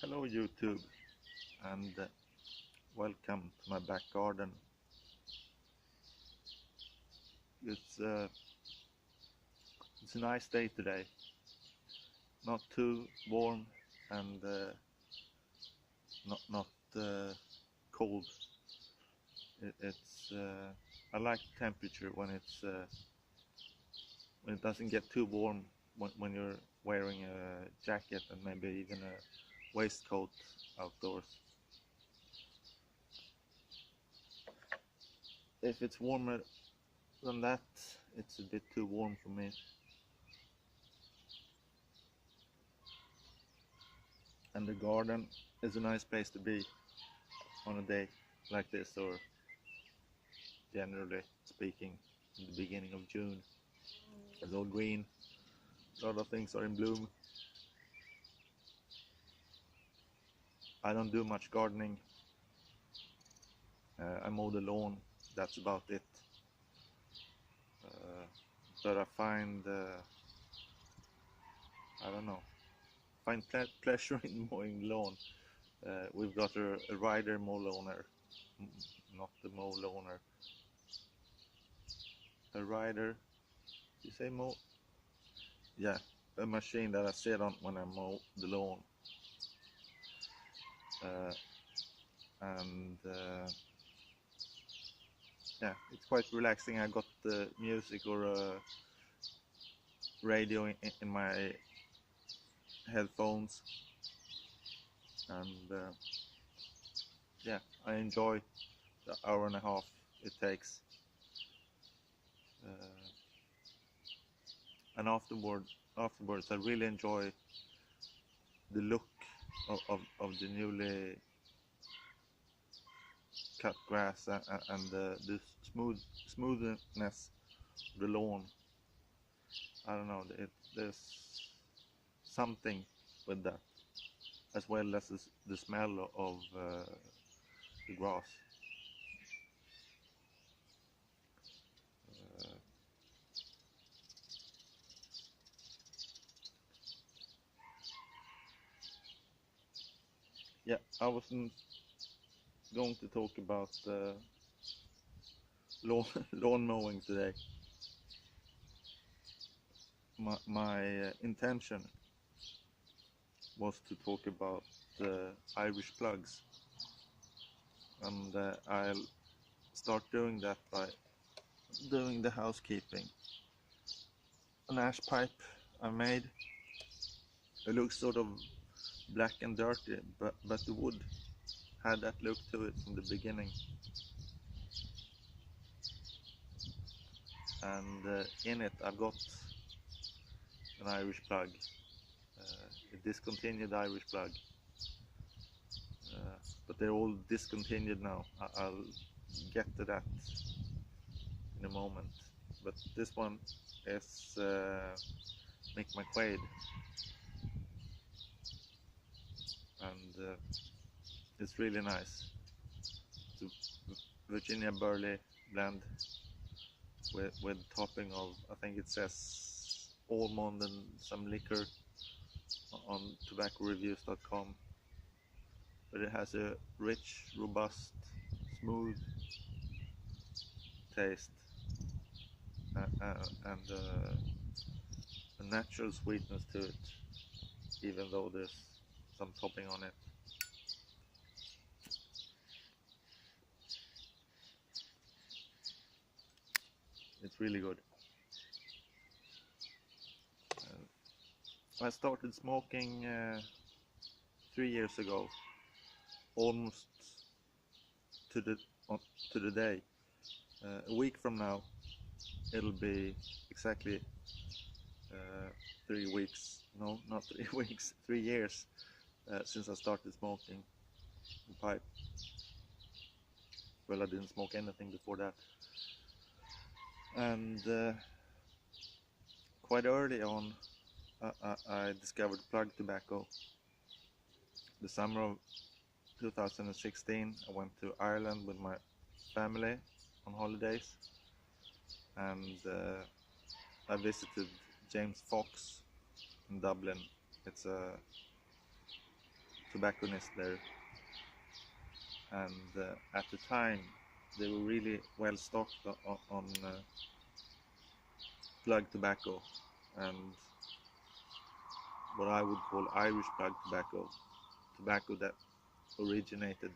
Hello YouTube, and welcome to my back garden. It's uh, it's a nice day today, not too warm and not cold. It's I like the temperature when it doesn't get too warm when you're wearing a jacket and maybe even a waistcoat outdoors. If it's warmer than that, it's a bit too warm for me. And the garden is a nice place to be on a day like this, or generally speaking, in the beginning of June. It's all green, a lot of things are in bloom. I don't do much gardening. I mow the lawn, that's about it. But I find, I don't know, find pleasure in mowing the lawn. We've got a rider mow loaner, not the mow loaner. A rider, you say mow? Yeah, a machine that I sit on when I mow the lawn. And yeah, it's quite relaxing. I got the music or radio in my headphones, and yeah, I enjoy the hour and a half it takes. And afterwards, I really enjoy the look of the newly cut grass and the smoothness of the lawn. I don't know, there's something with that, as well as the smell of the grass. Yeah, I wasn't going to talk about lawn, lawn mowing today. My intention was to talk about Irish plugs, and I'll start doing that by doing the housekeeping. An ash pipe I made. It looks sort of black and dirty, but the wood had that look to it from the beginning. And in it I've got an Irish plug, a discontinued Irish plug, but they're all discontinued now. I'll get to that in a moment, but this one is Mick McQuaid, and it's really nice. It's a Virginia Burley blend with topping of, I think it says almond and some liquor on tobaccoreviews.com, but it has a rich, robust, smooth taste, and a natural sweetness to it, even though there's some topping on it. It's really good. I started smoking 3 years ago, almost to the day. A week from now, it'll be exactly 3 weeks. No, not 3 weeks. 3 years since I started smoking the pipe. Well, I didn't smoke anything before that, and quite early on, I discovered plug tobacco. The summer of 2016, I went to Ireland with my family on holidays, and I visited James Fox in Dublin. It's a tobacconists there, and at the time they were really well stocked on plug tobacco and what I would call Irish plug tobacco that originated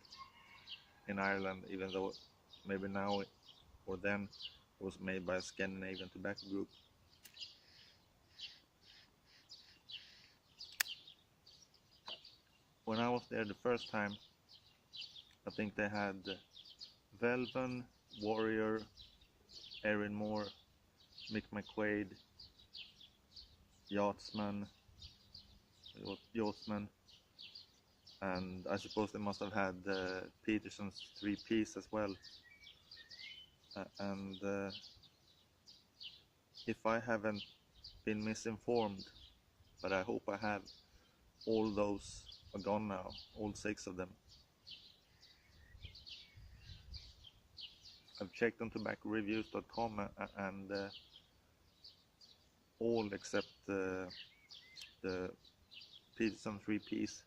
in Ireland, even though maybe now or then it was made by a Scandinavian tobacco group. When I was there the first time, I think they had Velven, Warrior, Erin Moore, Mick McQuaid, Yachtsman, and I suppose they must have had Peterson's 3-piece as well. And if I haven't been misinformed, but I hope I have, all those are gone now, all 6 of them. I've checked on tobaccoreviews.com and all except the Peterson 3-piece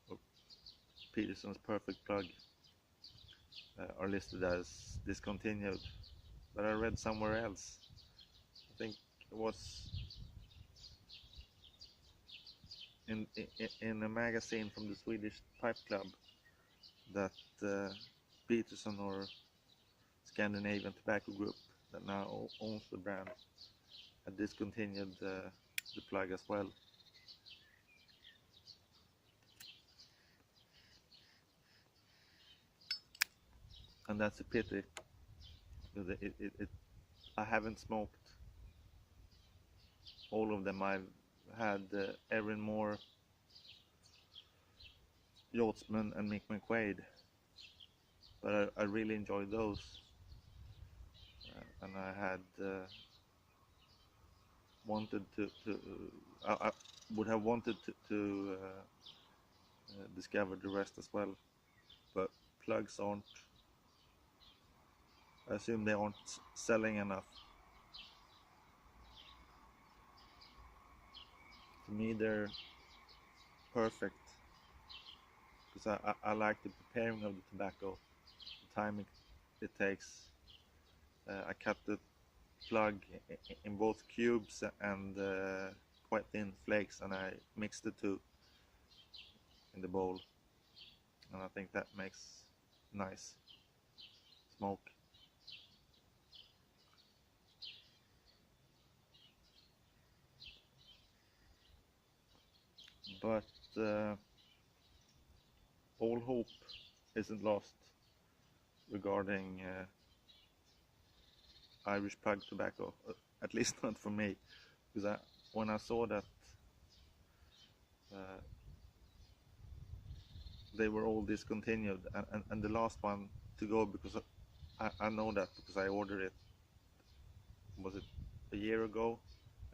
or Peterson's Perfect Plug are listed as discontinued, but I read somewhere else, I think it was in a magazine from the Swedish Pipe Club, that Peterson or Scandinavian Tobacco Group that now owns the brand had discontinued the plug as well. And that's a pity, because I haven't smoked all of them. I've had Erin Moore, Yachtsman and Mick McQuaid, but I really enjoyed those, and I had wanted to I would have wanted to discover the rest as well, but plugs aren't, I assume they aren't selling enough. To me they're perfect, because I like the preparing of the tobacco, the time it takes. I cut the plug in both cubes and quite thin flakes, and I mix the two in the bowl, and I think that makes nice smoke. But all hope isn't lost regarding Irish plug tobacco, at least not for me, because when I saw that they were all discontinued, and the last one to go, because I know that because I ordered it, was it a year ago?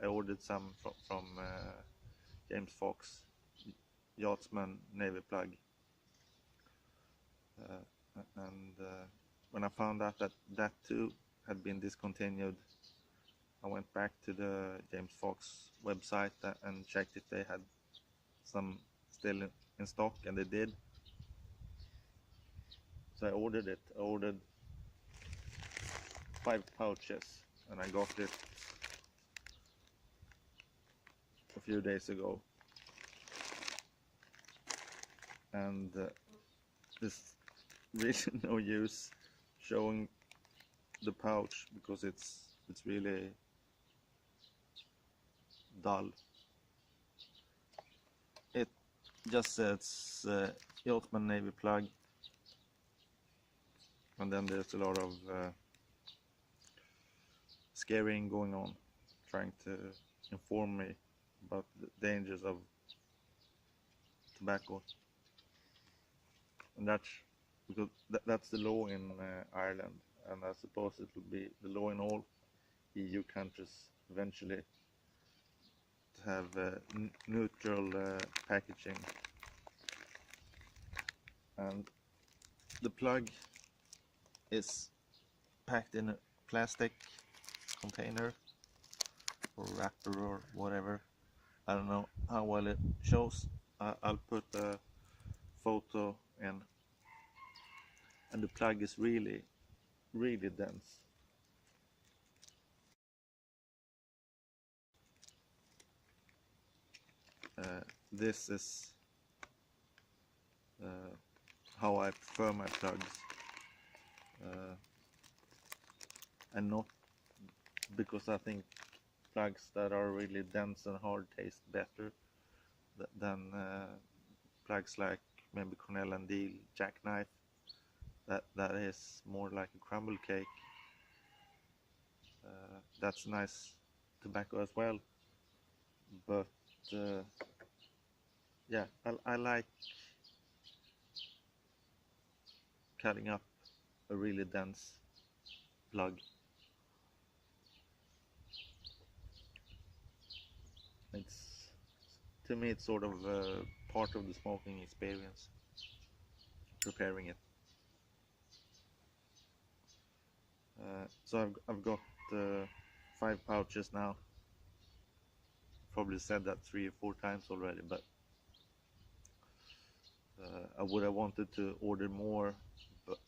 I ordered some from James Fox, Yachtsman Navy plug, and when I found out that too had been discontinued, I went back to the James Fox website and checked if they had some still in stock, and they did. So I ordered it. I ordered 5 pouches, and I got it a few days ago. And there's really no use showing the pouch, because it's really dull. It just says Yachtsman Navy plug, and then there's a lot of scaring going on, trying to inform me about the dangers of tobacco. And that's because that's the law in Ireland, and I suppose it will be the law in all EU countries eventually, to have neutral packaging. And the plug is packed in a plastic container or wrapper or whatever. I don't know how well it shows, I'll put a photo in, and the plug is really, really dense. This is how I prefer my plugs, and not because I think plugs that are really dense and hard taste better than plugs like maybe Cornell and Diehl Jackknife. That is more like a crumble cake. That's nice tobacco as well, but yeah, I like cutting up a really dense plug. It's, to me, it's sort of part of the smoking experience, preparing it. So I've got 5 pouches now. Probably said that 3 or 4 times already, but I would have wanted to order more,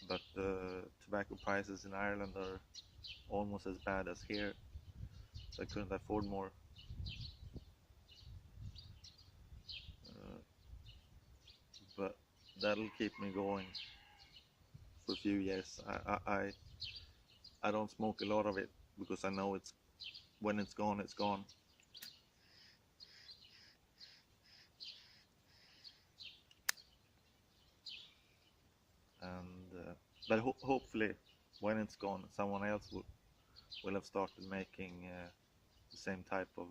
but tobacco prices in Ireland are almost as bad as here, so I couldn't afford more. But that'll keep me going for a few years. I don't smoke a lot of it because I know it's, when it's gone, it's gone. And but hopefully, when it's gone, someone else will have started making the same type of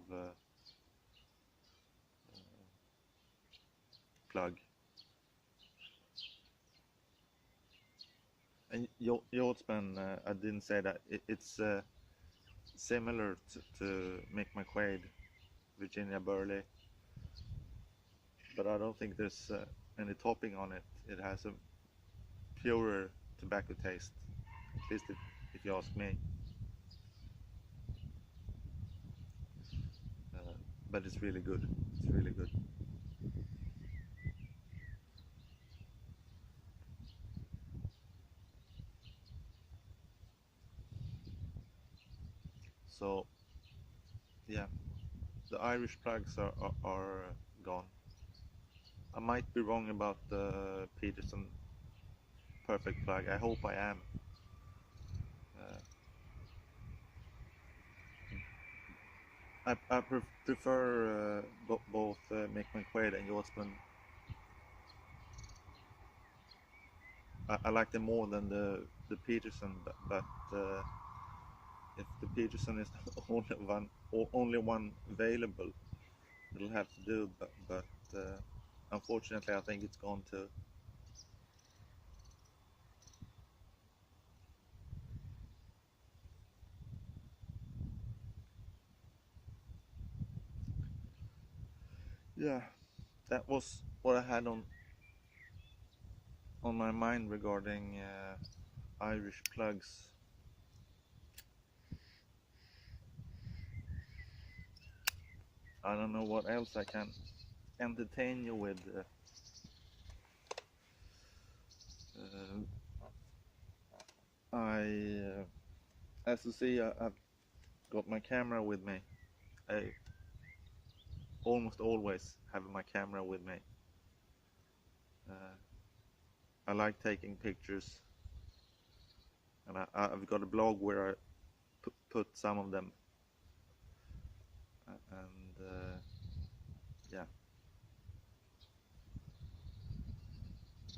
plug. And Hjortspen, I didn't say that it's similar to Mick McQuaid, Virginia Burley, but I don't think there's any topping on it. It has a purer tobacco taste, at least if you ask me. But it's really good. It's really good. So yeah, the Irish plugs are gone. I might be wrong about the Peterson Perfect plug. I hope I am. I prefer both Mick McQuaid and Hjortspen. I like them more than the Peterson, but if the Peterson is the only one available, it'll have to do. But unfortunately, I think it's gone too. Yeah, that was what I had on my mind regarding Irish plugs. I don't know what else I can entertain you with. As you see, I've got my camera with me. I almost always have my camera with me. I like taking pictures, and I've got a blog where I put some of them. And yeah,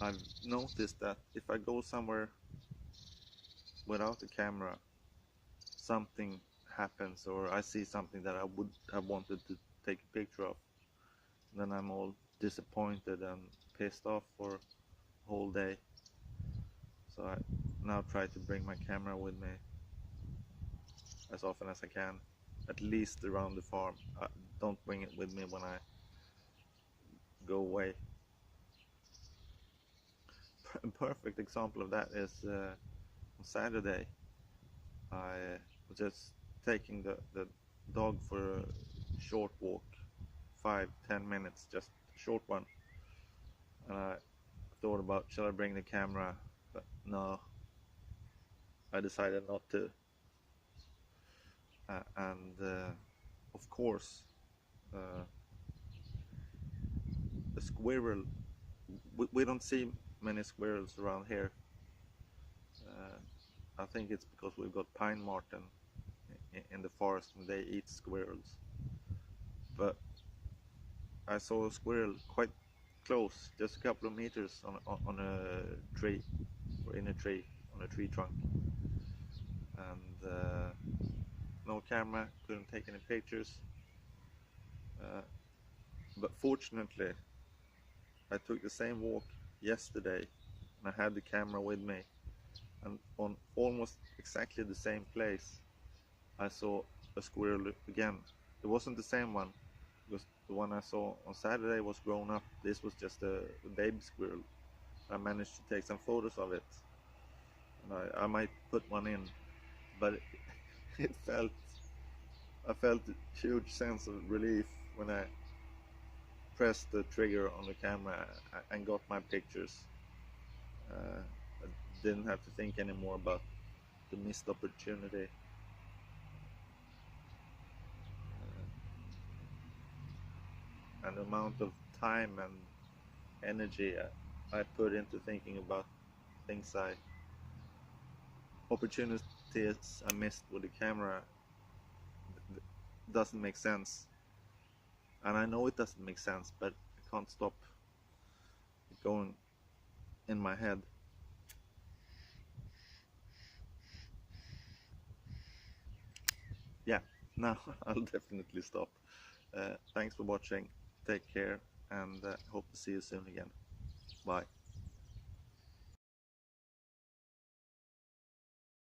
I've noticed that if I go somewhere without a camera, something happens, or I see something that I would have wanted to take a picture of, then I'm all disappointed and pissed off for a whole day. So I now try to bring my camera with me as often as I can, at least around the farm. I don't bring it with me when I go away. A perfect example of that is on Saturday. I was just taking the dog for a short walk, 5-10 minutes, just short one, and I thought about, shall I bring the camera, but no, I decided not to. And of course, a squirrel, we don't see many squirrels around here. I think it's because we've got pine marten in the forest and they eat squirrels. But I saw a squirrel quite close, just a couple of meters on a tree, or in a tree, on a tree trunk. And no camera, couldn't take any pictures. But fortunately, I took the same walk yesterday and I had the camera with me. And on almost exactly the same place, I saw a squirrel again. It wasn't the same one, because the one I saw on Saturday was grown up. This was just a baby squirrel. I managed to take some photos of it, and I might put one in, but I felt a huge sense of relief when I pressed the trigger on the camera and got my pictures. I didn't have to think anymore about the missed opportunity. And the amount of time and energy I put into thinking about things opportunities I missed with the camera doesn't make sense. And I know it doesn't make sense, but I can't stop it going in my head. Yeah, now I'll definitely stop. Thanks for watching. Take care, and hope to see you soon again. Bye.